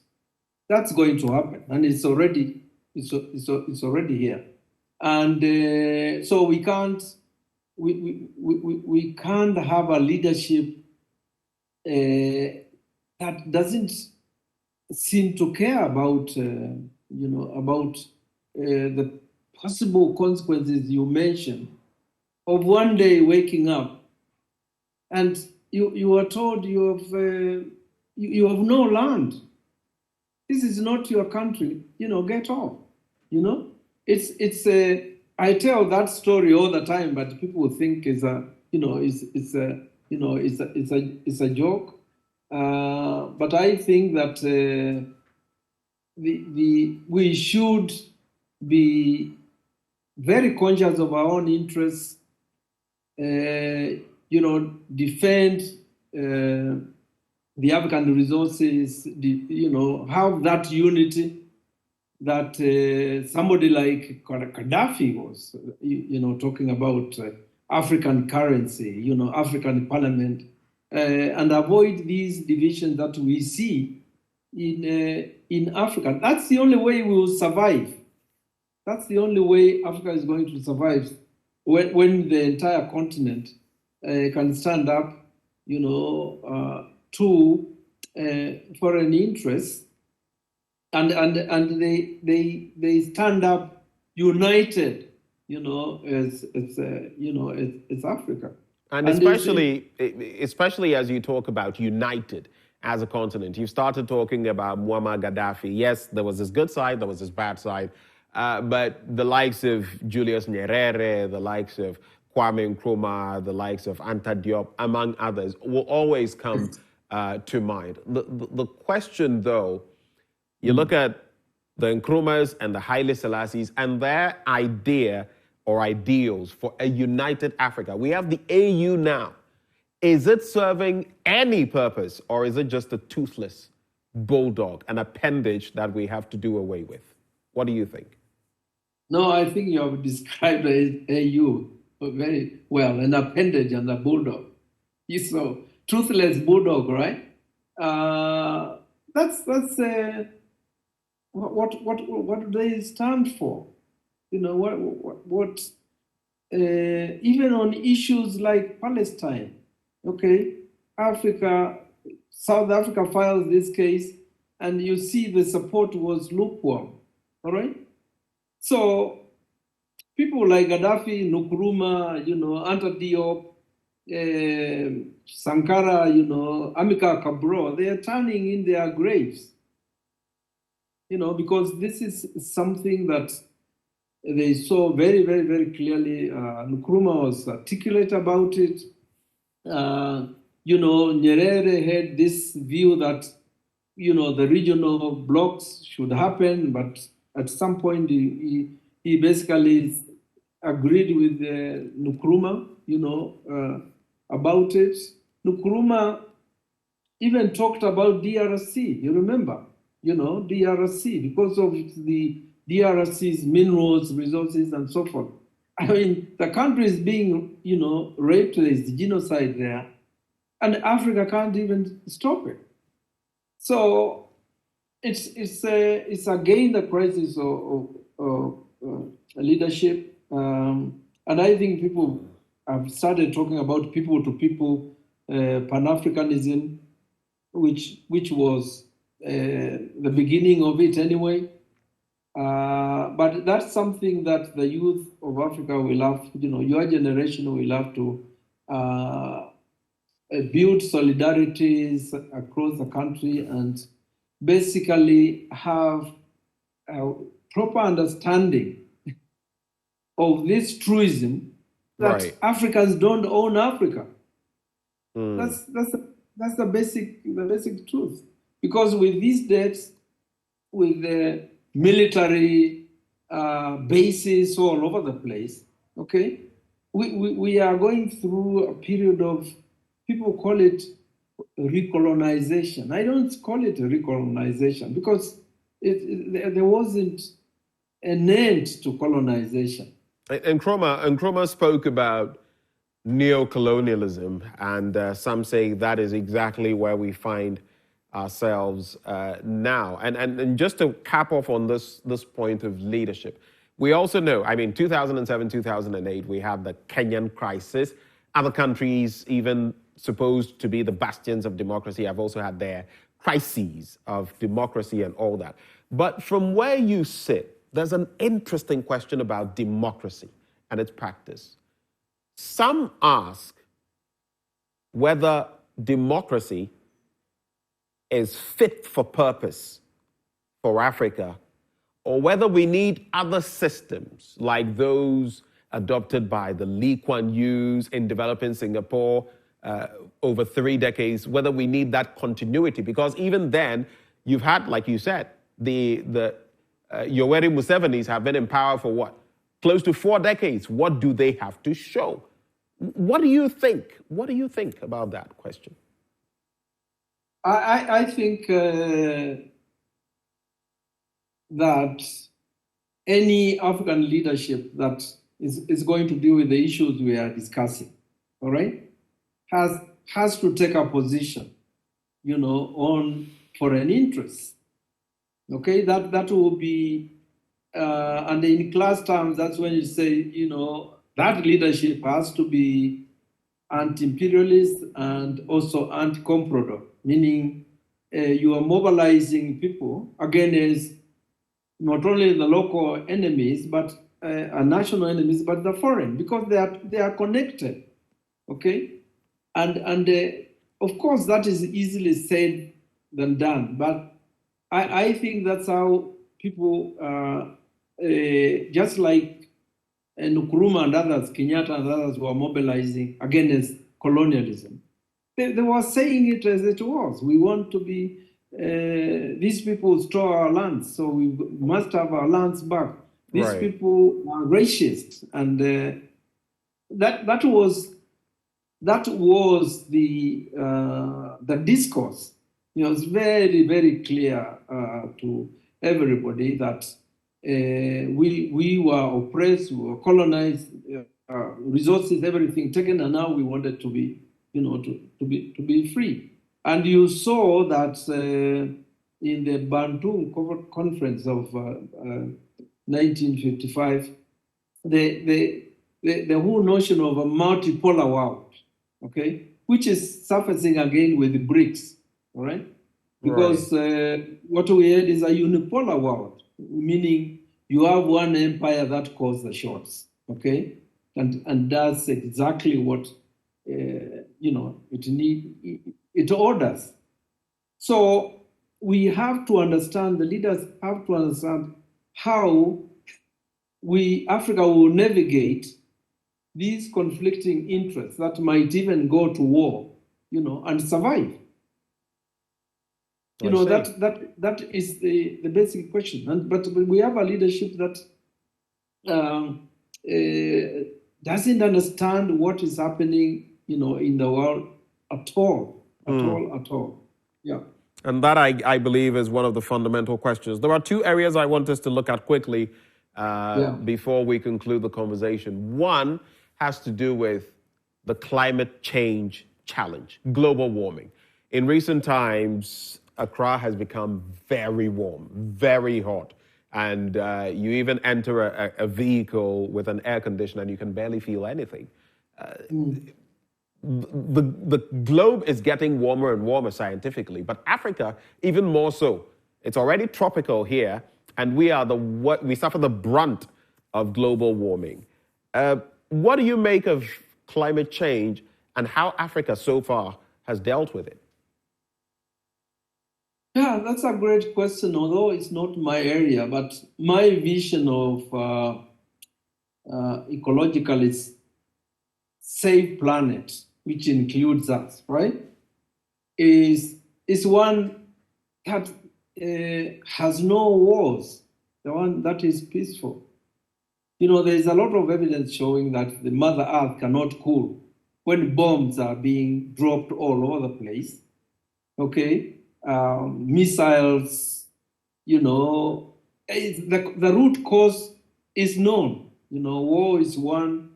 That's going to happen, and it's already here. And so we can't have a leadership that doesn't seem to care about the possible consequences you mentioned of one day waking up and you are told you have no land. This is not your country. Get off. I tell that story all the time, but people think it's a joke. But I think that we should be very conscious of our own interests. Defend the African resources. Have that unity that somebody like Gaddafi was, talking about African currency, African parliament, and avoid these divisions that we see in Africa. That's the only way we will survive. That's the only way Africa is going to survive when the entire continent can stand up to foreign interests, and they stand up united, as Africa. And especially as you talk about united as a continent, you started talking about Muammar Gaddafi. Yes, there was his good side, there was his bad side, but the likes of Julius Nyerere, the likes of Kwame Nkrumah, the likes of Anta Diop, among others, will always come to mind. The question, though, you look at the Nkrumahs and the Haile Selassies and their idea or ideals for a united Africa. We have the AU now. Is it serving any purpose, or is it just a toothless bulldog, an appendage that we have to do away with? What do you think? No, I think you have described the AU very well, an appendage and a bulldog. So toothless bulldog, right? That's what do they stand for? What even on issues like Palestine, okay, South Africa files this case, and you see the support was lukewarm, all right? So people like Gaddafi, Nkrumah, Anta Diop, Sankara, Amilcar Cabral, they are turning in their graves, because this is something that they saw very, very, very clearly. Nkrumah was articulate about it. Nyerere had this view that, the regional blocks should happen, but at some point he basically agreed with Nkrumah, about it. Nkrumah even talked about DRC, you remember, DRC, because of the DRC's minerals, resources, and so forth. I mean, the country is being, raped. There's genocide there, and Africa can't even stop it. So it's again the crisis of leadership, and I think people have started talking about people-to-people Pan-Africanism, which was the beginning of it anyway. But that's something that the youth of Africa will have, your generation will have to build solidarities across the country and basically have a proper understanding of this truism that right. Africans don't own Africa. That's the basic truth. Because with these debts, with the military bases all over the place, okay, we are going through a period of, people call it recolonization. I don't call it recolonization because there wasn't an end to colonization. And Nkrumah spoke about neocolonialism, and some say that is exactly where we find ourselves now. And just to cap off on this point of leadership, we also know, 2007, 2008, we have the Kenyan crisis. Other countries, even supposed to be the bastions of democracy, have also had their crises of democracy and all that. But from where you sit, there's an interesting question about democracy and its practice. Some ask whether democracy is fit for purpose for Africa, or whether we need other systems like those adopted by the Lee Kuan Yews in developing Singapore over 3 decades, whether we need that continuity. Because even then, you've had, like you said, the Yoweri Museveni's have been in power for what? Close to 4 decades. What do they have to show? What do you think? What do you think about that question? I think that any African leadership that is going to deal with the issues we are discussing, all right, has to take a position, on foreign interests. Okay, that will be, and in class terms, that's when you say, that leadership has to be anti-imperialist and also anti-comprador, meaning you are mobilizing people against not only the local enemies, but national enemies, but the foreign, because they are connected, okay? And of course, that is easily said than done, but I think that's how people, just like Nkrumah and others, Kenyatta and others were mobilizing against colonialism. They were saying it as it was. We want to be, these people stole our lands, so we must have our lands back. These Right. people are racist, and that was the discourse. You know, it's very, very clear to everybody that we were oppressed, we were colonized, resources, everything taken, and now we wanted to be, you know, to be free. And you saw that in the Bantu Conference of 1955, the whole notion of a multipolar world, okay, which is surfacing again with the BRICS, all right? Because what we had is a unipolar world, meaning you have one empire that calls the shots, okay, and that's exactly what you know it orders. So we have to understand, the leaders have to understand how Africa will navigate these conflicting interests that might even go to war, you know, and survive. You know, that is the basic question. But we have a leadership that doesn't understand what is happening, you know, in the world at all. Yeah. And that, I believe, is one of the fundamental questions. There are two areas I want us to look at quickly before we conclude the conversation. One has to do with the climate change challenge, global warming. In recent times, Accra has become very warm, very hot. And you even enter a vehicle with an air conditioner and you can barely feel anything. The globe is getting warmer and warmer scientifically, but Africa even more so. It's already tropical here, and we suffer the brunt of global warming. What do you make of climate change and how Africa so far has dealt with it? Yeah, that's a great question, although it's not my area, but my vision of ecologically safe planet, which includes us, right, is one that has no wars, the one that is peaceful. You know, there's a lot of evidence showing that the Mother Earth cannot cool when bombs are being dropped all over the place, okay? Missiles, you know, the root cause is known. You know, war is one.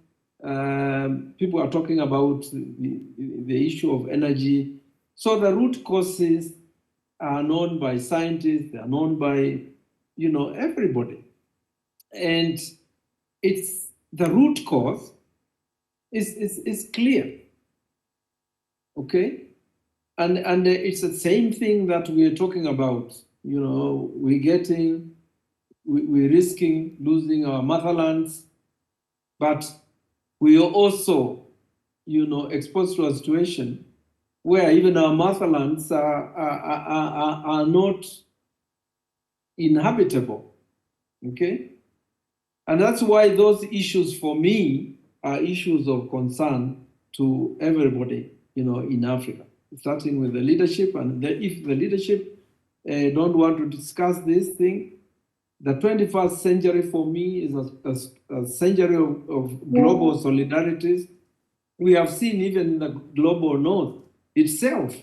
People are talking about the issue of energy. So the root causes are known by scientists, they are known by, you know, everybody. And it's the root cause is clear, okay? And it's the same thing that we're talking about. You know, we're risking losing our motherlands, but we are also, you know, exposed to a situation where even our motherlands are not inhabitable, okay? And that's why those issues for me are issues of concern to everybody, you know, in Africa. Starting with the leadership, and if the leadership don't want to discuss this thing, the 21st century for me is a century of global solidarities. We have seen even in the global north itself,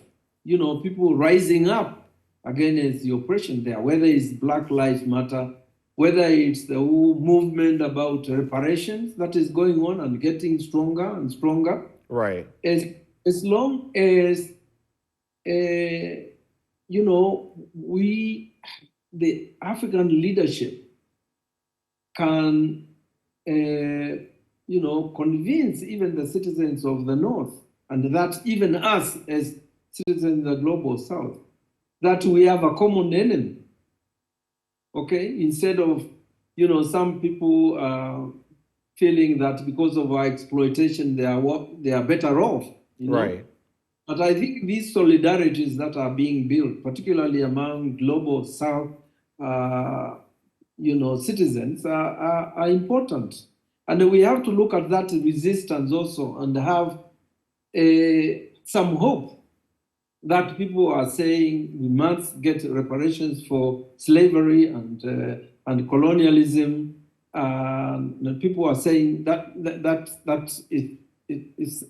you know, people rising up against the oppression there, whether it's Black Lives Matter, whether it's the whole movement about reparations that is going on and getting stronger and stronger. Right. As long as, you know, the African leadership can, you know, convince even the citizens of the North and that even us as citizens in the global south, that we have a common enemy. Okay, instead of some people feeling that because of our exploitation they are better off. Right. But I think these solidarities that are being built, particularly among global south, citizens, are important, and we have to look at that resistance also and have some hope that people are saying we must get reparations for slavery and colonialism. And people are saying that it's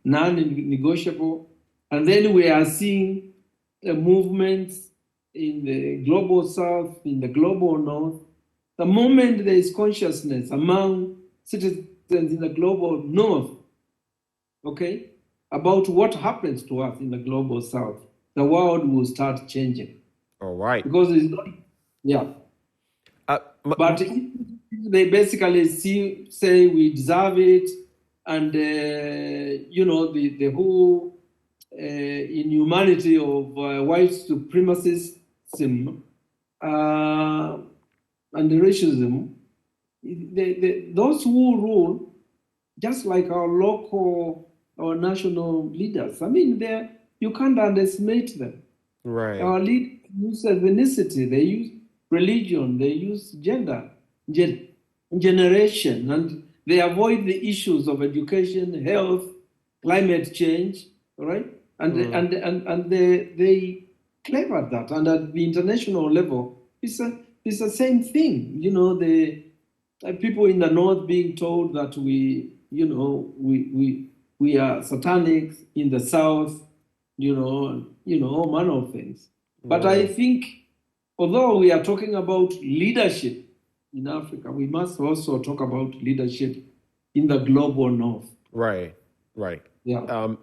non-negotiable. And then we are seeing movements in the global south, in the global north. The moment there is consciousness among citizens in the global north, okay, about what happens to us in the global south, the world will start changing. All right. Because it's not, yeah. But they basically say we deserve it, and the whole inhumanity of white supremacism and racism, those who rule, just like our national leaders, I mean, you can't underestimate them. Right. Our leaders use ethnicity, they use religion, they use gender, generation, and they avoid the issues of education, health, climate change, right? And they claim at that. And at the international level, it's the same thing. The people in the north being told that we are satanic, in the south, all manner of things. But I think, although we are talking about leadership in Africa, we must also talk about leadership in the global north. Right. Yeah.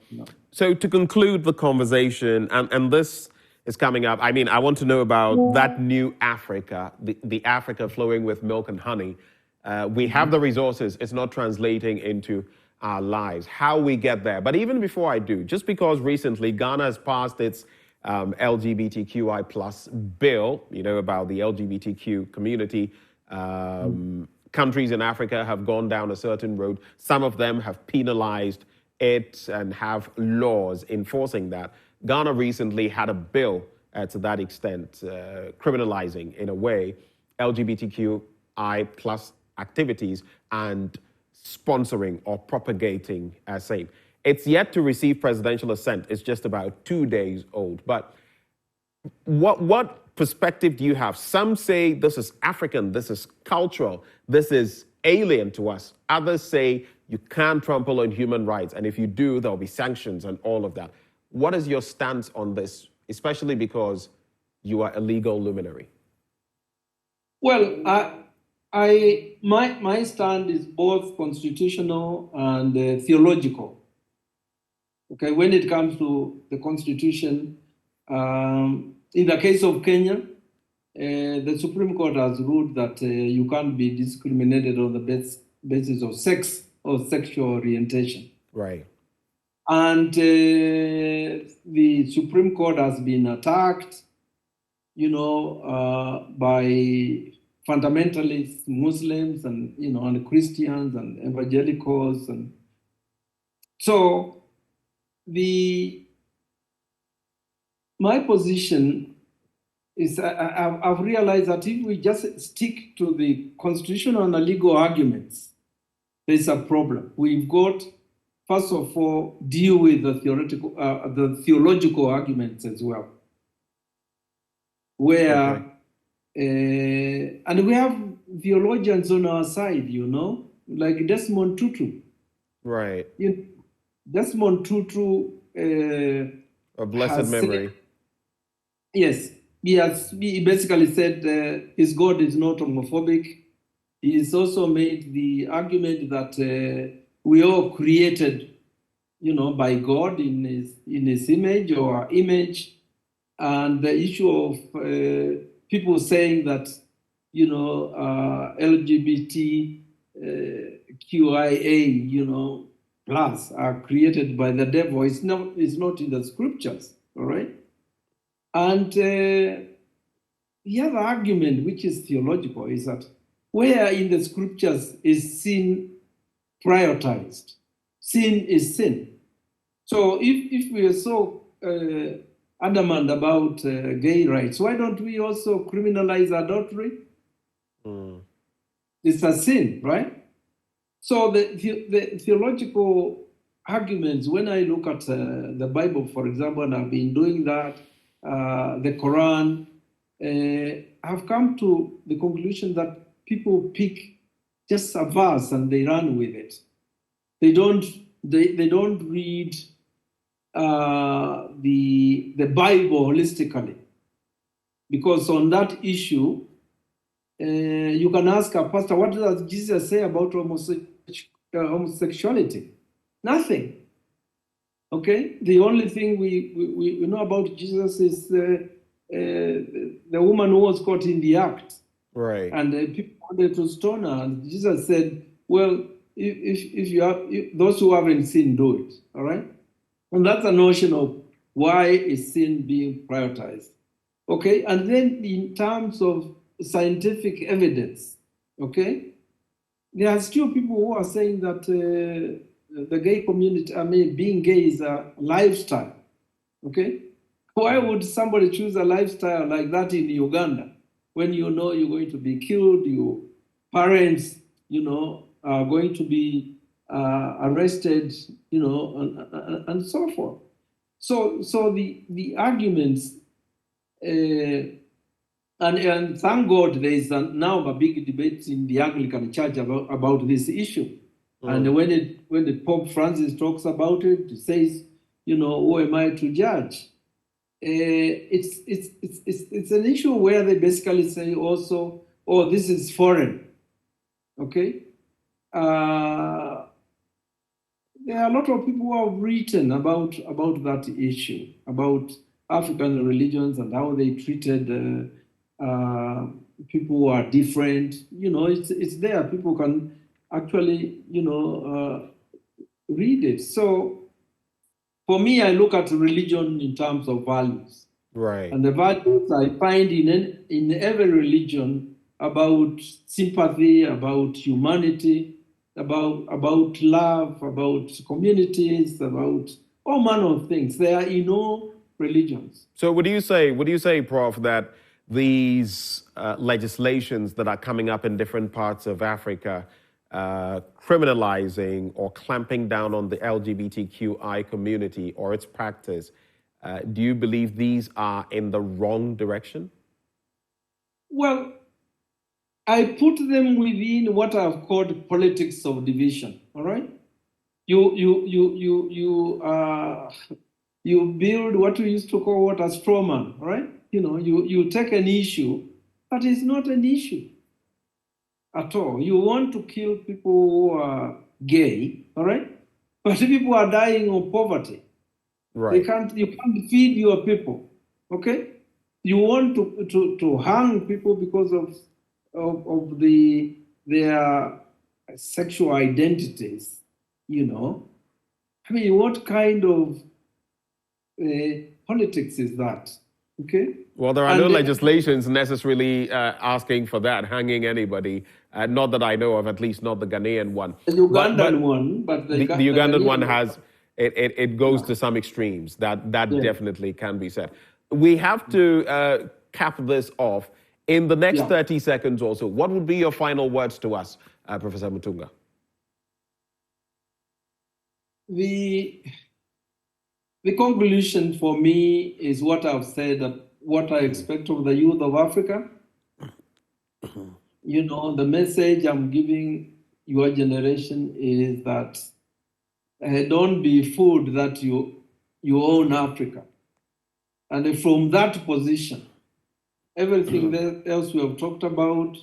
So to conclude the conversation, and this is coming up, I mean, I want to know about that new Africa, the Africa flowing with milk and honey. We have the resources, it's not translating into our lives, how we get there. But even before I do, just because recently Ghana has passed its LGBTQI plus bill, about the LGBTQ community. Countries in Africa have gone down a certain road. Some of them have penalized it and have laws enforcing that. Ghana recently had a bill to that extent, criminalizing, in a way, LGBTQI plus activities and sponsoring or propagating same. It's yet to receive presidential assent. It's just about 2 days old. But what perspective do you have? Some say this is African, this is cultural, this is alien to us. Others say you can't trample on human rights, and if you do, there'll be sanctions and all of that. What is your stance on this, especially because you are a legal luminary? Well, my stand is both constitutional and theological. Okay, when it comes to the Constitution, in the case of Kenya, the Supreme Court has ruled that you can't be discriminated on the basis of sex or sexual orientation. Right. And the Supreme Court has been attacked, by fundamentalist Muslims and and Christians and evangelicals, and so my position is I've realized that if we just stick to the constitutional and the legal arguments, there's a problem. We've got, first of all, deal with the theological arguments as well, where and we have theologians on our side, like Desmond Tutu. Right. Desmond Tutu, a blessed memory. Yes, he basically said his God is not homophobic. He's also made the argument that we all created, by God in his image or image, and the issue of people saying that LGBTQIA, plus are created by the devil. It's not in the scriptures, all right? And the other argument, which is theological, is that where in the scriptures is sin prioritized? Sin is sin. So if we are so adamant about gay rights, why don't we also criminalize adultery? It's a sin, right? So the theological arguments, when I look at the Bible, for example, and I've been doing that, the Quran, I've come to the conclusion that people pick just a verse and they run with it. They don't read the Bible holistically, because on that issue, you can ask a pastor, what does Jesus say about homosexuality? Nothing. Okay, the only thing we know about Jesus is the woman who was caught in the act, right? And people wanted to stone her, and Jesus said, "Well, if you have those who haven't sinned, do it." All right, and that's a notion of why is sin being prioritized. Okay, and then in terms of scientific evidence, okay, there are still people who are saying that the gay community, being gay is a lifestyle. Okay, why would somebody choose a lifestyle like that in Uganda when you know you're going to be killed, your parents, are going to be arrested, and so forth. So the arguments, and thank God there is now a big debate in the Anglican Church about this issue. And when the Pope Francis talks about it, he says, who am I to judge? It's an issue where they basically say also, oh, this is foreign. Okay? There are a lot of people who have written about that issue, about African religions and how they treated people who are different. It's there. People can actually, read it. So for me, I look at religion in terms of values. Right. And the values I find in every religion about sympathy, about humanity, about love, about communities, about all manner of things. They are in all religions. So would you say, Prof, that these legislations that are coming up in different parts of Africa, criminalizing or clamping down on the LGBTQI community or its practice, do you believe these are in the wrong direction? Well, I put them within what I've called politics of division. All right, you build what we used to call a straw man. All right, you take an issue that is not an issue at all. You want to kill people who are gay, all right, but people are dying of poverty. Right. You can't feed your people. Okay, you want to hang people because of their sexual identities, what kind of politics is that? Okay. Well, there are no legislations necessarily asking for that, hanging anybody. Not that I know of, at least not the Ghanaian one. The Ugandan one, but the Ugandan one has it goes to some extremes. That definitely can be said. We have to cap this off. In the next 30 seconds or so, what would be your final words to us, Professor Mutunga? The conclusion for me is what I've said, what I expect of the youth of Africa. The message I'm giving your generation is that don't be fooled that you own Africa. And from that position, everything else we have talked about,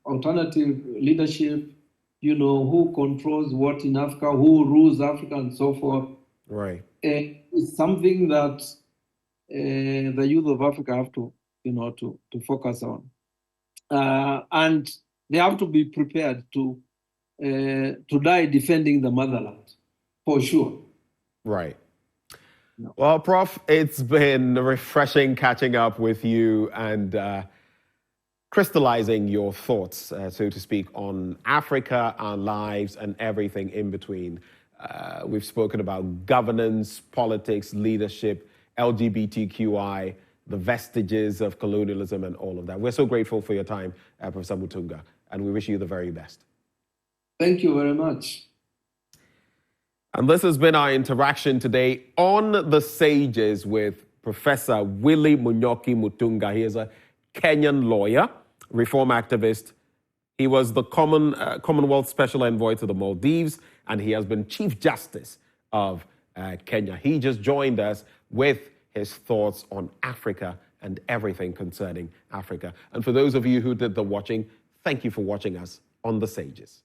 alternative leadership, who controls what in Africa, who rules Africa, and so forth. Right. It's something that the youth of Africa have to, to focus on. And they have to be prepared to to die defending the motherland, for sure. Right. No. Well, Prof, it's been refreshing catching up with you and crystallizing your thoughts, so to speak, on Africa, our lives, and everything in between. We've spoken about governance, politics, leadership, LGBTQI, the vestiges of colonialism, and all of that. We're so grateful for your time, Professor Mutunga, and we wish you the very best. Thank you very much. And this has been our interaction today on The Sages with Professor Willy Mutunga. He is a Kenyan lawyer, reform activist. He was the Commonwealth Special Envoy to the Maldives, and he has been Chief Justice of Kenya. He just joined us with his thoughts on Africa and everything concerning Africa. And for those of you who did the watching, thank you for watching us on The Sages.